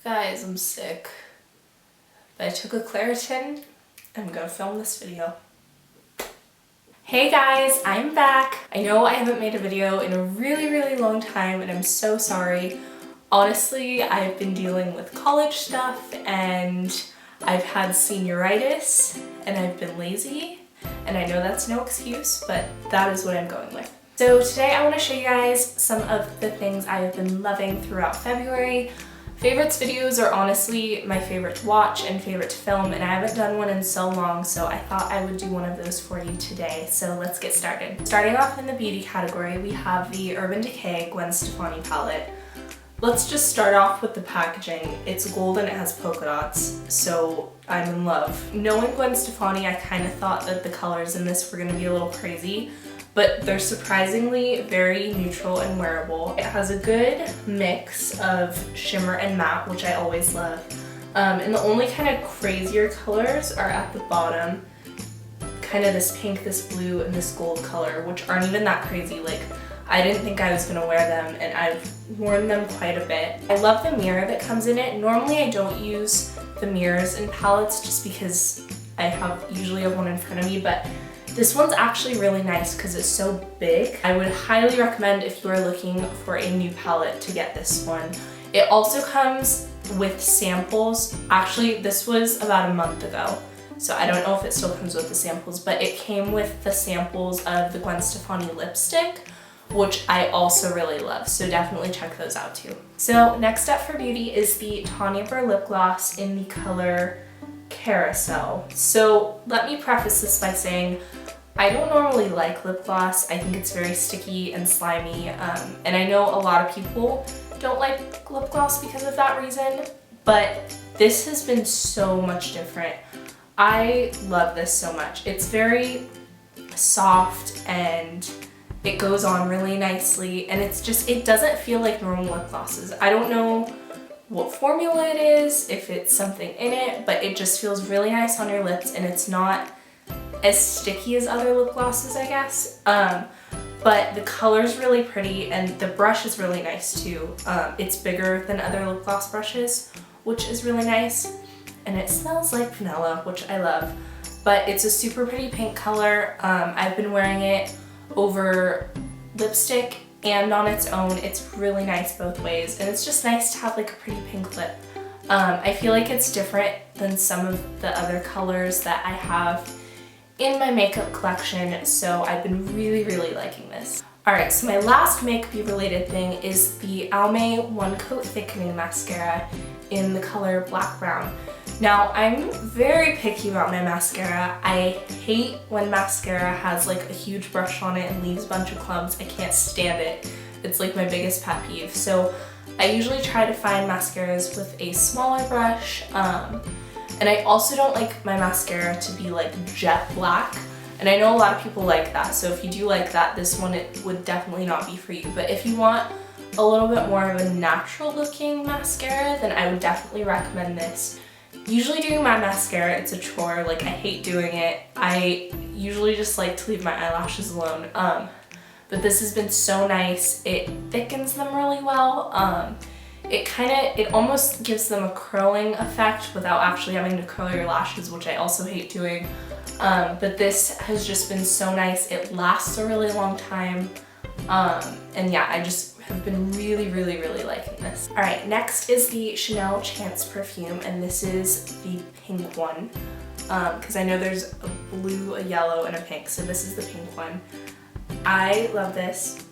Guys, I'm sick. But I took a Claritin. I'm gonna film this video. Hey guys, I'm back. I know I haven't made a video in a really long time and I'm so sorry. Honestly, I've been dealing with college stuff and I've had senioritis and I've been lazy. And I know that's no excuse, but that is what I'm going with. So today I want to show you guys some of the things I have been loving throughout February. Favorites videos are honestly my favorite to watch and favorite to film, and I haven't done one in so long, so I thought I would do one of those for you today. So let's get started. Starting off in the beauty category, we have the Urban Decay Gwen Stefani palette. Let's just start off with the packaging. It's gold and it has polka dots, so I'm in love. Knowing Gwen Stefani, I kind of thought that the colors in this were going to be a little crazy, but they're surprisingly very neutral and wearable. It has a good mix of shimmer and matte, which I always love. And the only kind of crazier colors are at the bottom. Kind of this pink, this blue, and this gold color, which aren't even that crazy. Like, I didn't think I was gonna wear them, and I've worn them quite a bit. I love the mirror that comes in it. Normally I don't use the mirrors in palettes just because I usually have one in front of me, but this one's actually really nice because it's so big. I would highly recommend if you are looking for a new palette to get this one. It also comes with samples. Actually, this was about a month ago, so I don't know if it still comes with the samples, but it came with the samples of the Gwen Stefani lipstick, which I also really love, so definitely check those out too. So next up for beauty is the Tanya Burr lip gloss in the color Carousel. So let me preface this by saying I don't normally like lip gloss. I think it's very sticky and slimy, and I know a lot of people don't like lip gloss because of that reason, but this has been so much different. I love this so much. It's very soft and it goes on really nicely, and it doesn't feel like normal lip glosses. I don't know what formula it is, if it's something in it, but it just feels really nice on your lips, and it's not as sticky as other lip glosses, I guess. But the color's really pretty, and the brush is really nice too. It's bigger than other lip gloss brushes, which is really nice, and it smells like vanilla, which I love. But it's a super pretty pink color. I've been wearing it over lipstick and on its own. It's really nice both ways, and it's just nice to have like a pretty pink lip. I feel like it's different than some of the other colors that I have in my makeup collection, so I've been really liking this. Alright, so my last makeup related thing is the Almay One Coat Thickening Mascara in the color Black Brown. Now, I'm very picky about my mascara. I hate when mascara has like a huge brush on it and leaves a bunch of clumps. I can't stand it. It's like my biggest pet peeve. So I usually try to find mascaras with a smaller brush. And I also don't like my mascara to be like jet black. And I know a lot of people like that. So if you do like that, this one, it would definitely not be for you. But if you want a little bit more of a natural looking mascara, then I would definitely recommend this. Usually doing my mascara, it's a chore. Like, I hate doing it. I usually just like to leave my eyelashes alone. But this has been so nice. It thickens them really well. It almost gives them a curling effect without actually having to curl your lashes, which I also hate doing. But this has just been so nice. It lasts a really long time. And yeah, I just have been really liking this. Alright, next is the Chanel Chance perfume, and this is the pink one. Because I know there's a blue, a yellow, and a pink, so this is the pink one. I love this.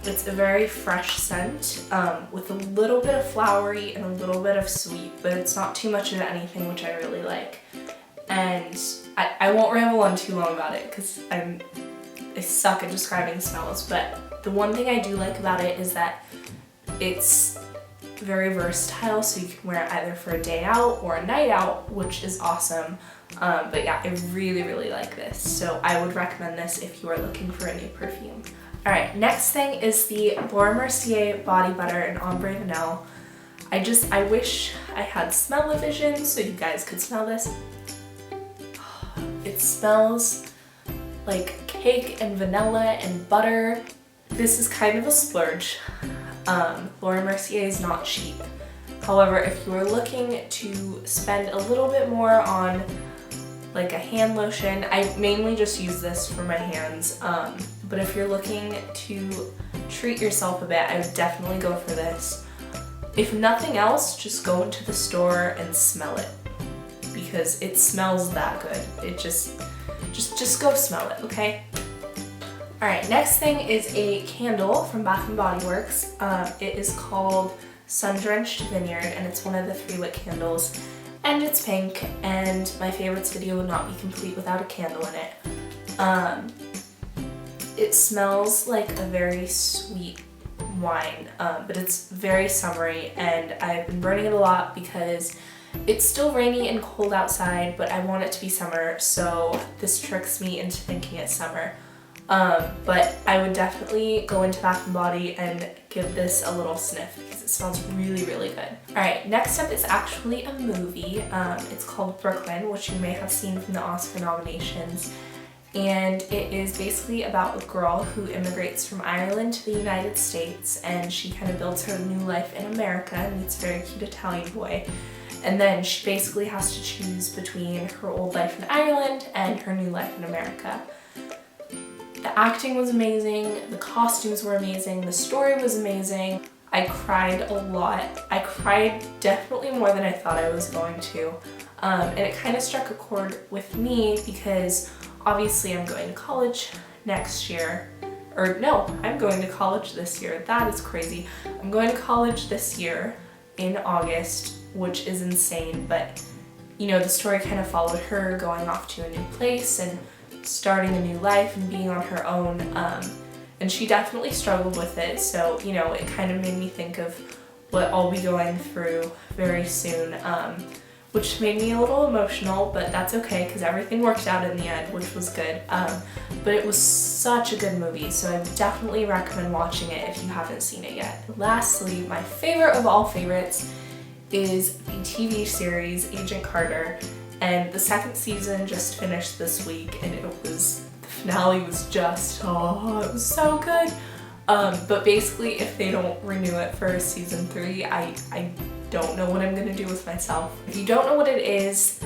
It's a very fresh scent with a little bit of flowery and a little bit of sweet, but it's not too much of anything, which I really like. And I won't ramble on too long about it because I suck at describing smells, but the one thing I do like about it is that it's very versatile, so you can wear it either for a day out or a night out, which is awesome. But yeah, I really like this, so I would recommend this if you are looking for a new perfume. Alright, next thing is the Laura Mercier Body Butter in Ombre Vanille. I wish I had smell-o-vision so you guys could smell this. It smells like cake and vanilla and butter. This is kind of a splurge. Laura Mercier is not cheap. However, if you are looking to spend a little bit more on like a hand lotion, I mainly just use this for my hands, but if you're looking to treat yourself a bit, I would definitely go for this. If nothing else, just go into the store and smell it, because it smells that good. It just go smell it, okay? Alright, next thing is a candle from Bath & Body Works. It is called Sun-Drenched Vineyard, and it's one of the 3-wick candles, and it's pink, and my favorites video would not be complete without a candle in it. It smells like a very sweet wine, but it's very summery, and I've been burning it a lot because it's still rainy and cold outside, but I want it to be summer, so this tricks me into thinking it's summer. But I would definitely go into Bath & Body and give this a little sniff because it smells really, really good. Alright, next up is actually a movie. It's called Brooklyn, which you may have seen from the Oscar nominations. And it is basically about a girl who immigrates from Ireland to the United States, and she kind of builds her new life in America and meets a very cute Italian boy. And then she basically has to choose between her old life in Ireland and her new life in America. The acting was amazing, the costumes were amazing, the story was amazing. I cried a lot. I cried definitely more than I thought I was going to. And it kind of struck a chord with me because obviously I'm going to college next year. Or no, I'm going to college this year. That is crazy. I'm going to college this year in August, which is insane, but you know, the story kind of followed her going off to a new place and starting a new life and being on her own, and she definitely struggled with it, so you know, it kind of made me think of what I'll be going through very soon, which made me a little emotional, but that's okay because everything worked out in the end, which was good. But it was such a good movie, so I definitely recommend watching it if you haven't seen it yet. Lastly, my favorite of all favorites is the TV series Agent Carter, and the 2nd season just finished this week, and the finale was just, oh, it was so good. But basically, if they don't renew it for season 3, I don't know what I'm gonna do with myself. If you don't know what it is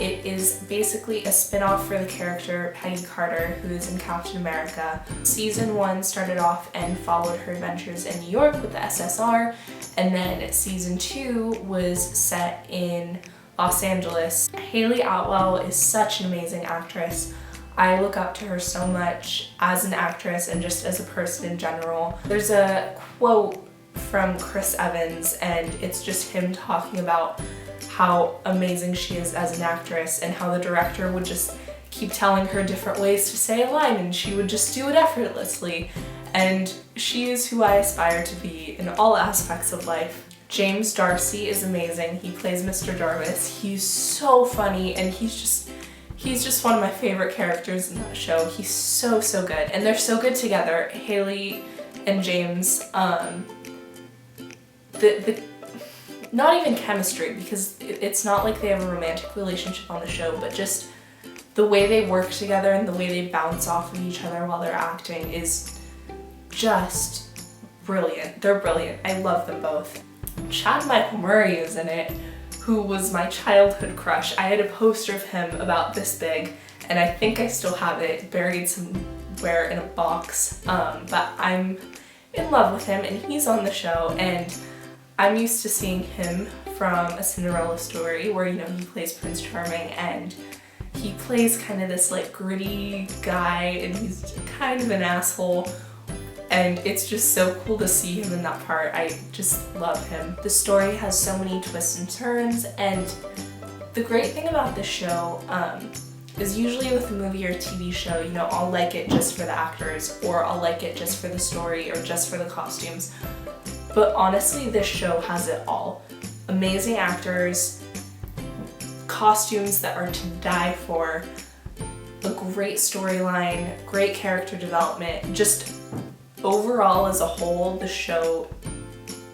basically a spin-off for the character Peggy Carter, who is in Captain America. Season 1 started off and followed her adventures in New York with the SSR, and then season 2 was set in Los Angeles. Hayley Atwell is such an amazing actress. I look up to her so much as an actress and just as a person in general. There's a quote from Chris Evans, and it's just him talking about how amazing she is as an actress and how the director would just keep telling her different ways to say a line and she would just do it effortlessly. And she is who I aspire to be in all aspects of life. James Darcy is amazing. He plays Mr. Jarvis. He's so funny, and he's just one of my favorite characters in that show. He's so good, and they're so good together. Hayley and James, not even chemistry, because it's not like they have a romantic relationship on the show, but just the way they work together and the way they bounce off of each other while they're acting is just brilliant. They're brilliant. I love them both. Chad Michael Murray is in it, who was my childhood crush. I had a poster of him about this big, and I think I still have it buried somewhere in a box, but I'm in love with him, and he's on the show, and I'm used to seeing him from A Cinderella Story, where, you know, he plays Prince Charming, and he plays kind of this like gritty guy, and he's kind of an asshole. And it's just so cool to see him in that part. I just love him. The story has so many twists and turns, and the great thing about this show is usually with a movie or TV show, you know, I'll like it just for the actors, or I'll like it just for the story, or just for the costumes. But honestly, this show has it all. Amazing actors, costumes that are to die for, a great storyline, great character development, just overall, as a whole, the show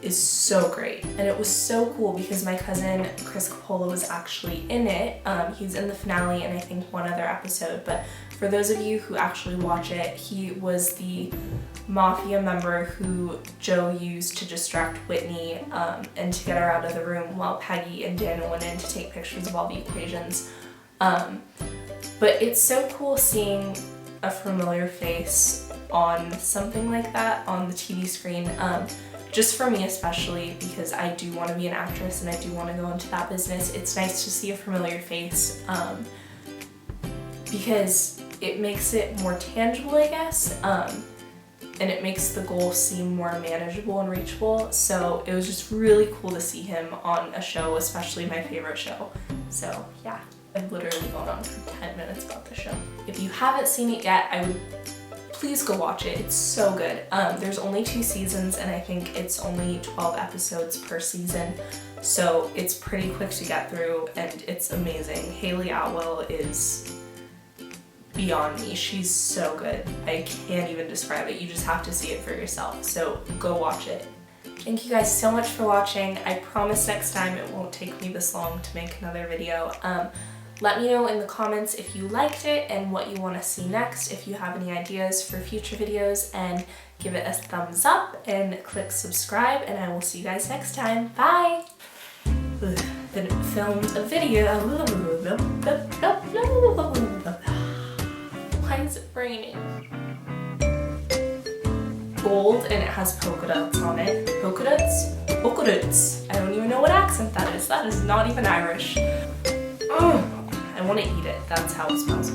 is so great. And it was so cool because my cousin Chris Coppola was actually in it. He's in the finale and I think one other episode, but for those of you who actually watch it, he was the mafia member who Joe used to distract Whitney and to get her out of the room while Peggy and Daniel went in to take pictures of all the equations. But it's so cool seeing a familiar face on something like that on the TV screen. Just for me especially, because I do want to be an actress and I do want to go into that business. It's nice to see a familiar face because it makes it more tangible, I guess, and it makes the goal seem more manageable and reachable. So it was just really cool to see him on a show, especially my favorite show. So yeah, I've literally gone on for 10 minutes about the show. If you haven't seen it yet, I would please go watch it. It's so good. There's only 2 seasons and I think it's only 12 episodes per season. So it's pretty quick to get through and it's amazing. Hayley Atwell is beyond me. She's so good. I can't even describe it. You just have to see it for yourself. So go watch it. Thank you guys so much for watching. I promise next time it won't take me this long to make another video. Let me know in the comments if you liked it and what you want to see next, if you have any ideas for future videos, and give it a thumbs up and click subscribe, and I will see you guys next time. Bye! Then filmed a video. Why is it raining? Gold and it has polka dots on it. Polka dots? Polka dots. I don't even know what accent that is. That is not even Irish. I want to eat it. That's how it smells.